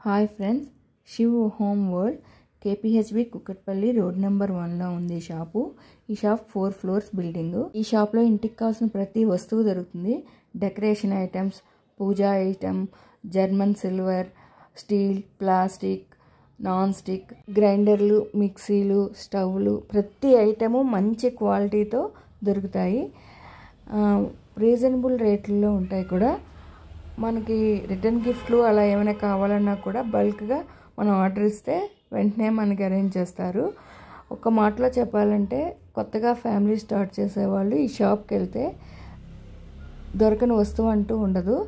Hi friends, Shiv home world KPHB Kukatpally road number 1లో ఉంది షాపు. ఈ షాప్ 4 ఫ్లోర్స్ బిల్డింగ్. ఈ షాప్లో ఇంటికి కావాల్సిన ప్రతి వస్తువు దొరుకుతుంది. Decoration items, puja item, German silver, steel, plastic, non stick, గ్రైండర్లు, మిక్సీలు, స్టవ్లు, ప్రతి ఐటము మంచి క్వాలిటీతో దొరుకుతాయి. రీజనబుల్ రేట్లలో ఉంటాయి కూడా. మనకి రిటర్న్ గిఫ్ట్లు అలా ఏమైనా కావాలన్నా కూడా బల్క్గా మనం ఆర్డర్ ఇస్తే వెంటనే మనకి అరేంజ్ చేస్తారు. ఒక మాటలో చెప్పాలంటే కొత్తగా ఫ్యామిలీ స్టార్ట్ చేసేవాళ్ళు ఈ షాప్కి వెళ్తే దొరకని వస్తువు అంటూ ఉండదు.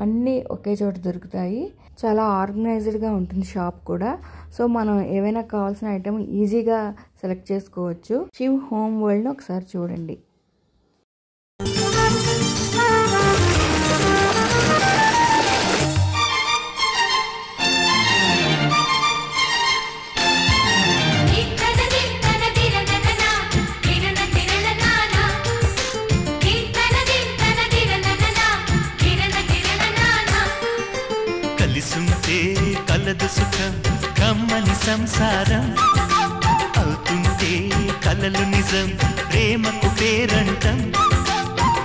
అన్నీ ఒకే చోట దొరుకుతాయి. చాలా ఆర్గనైజ్డ్గా ఉంటుంది షాప్ కూడా. సో మనం ఏవైనా కావాల్సిన ఐటమ్ ఈజీగా సెలెక్ట్ చేసుకోవచ్చు. శివ్ హోమ్ వరల్డ్ని ఒకసారి చూడండి. కలదు సుఖం కమ్మని సంసారం అవుతుంటే కలలు నిజం ప్రేమకు పేరంటం.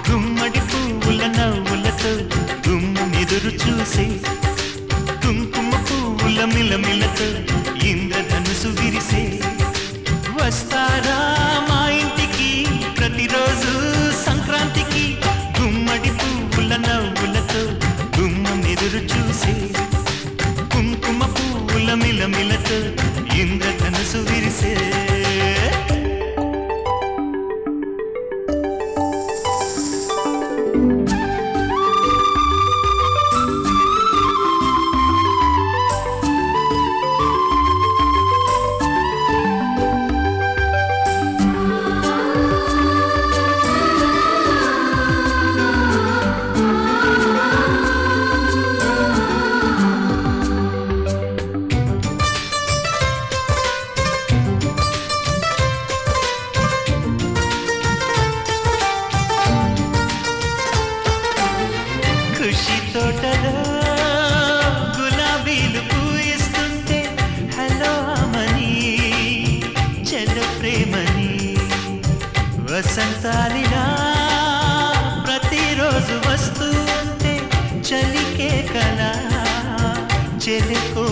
గుమ్మడి పువ్వుల నవ్వులతో గుమ్మెదురు చూసే కుంకుమ పువ్వుల మిలమిలతో ఇంద్రధనుసు విరిసే. వస్తారా మా ఇంటికి ప్రతిరోజు సంక్రాంతికి గుమ్మడి పువ్వుల నవ్వులతో గుమ్మెదురు చూసే కుంకుమ పువ్వుల మిలమిలతో ఇంద్రధనుసు విరిసే. ఖుషి తోటలో గులాబీలు పూయిస్తుంటే హలో అమని చెల్ల ప్రేమని. వసంతాలిలా ప్రతిరోజు వస్తూ ఉంటే చలికే కళ చెలికో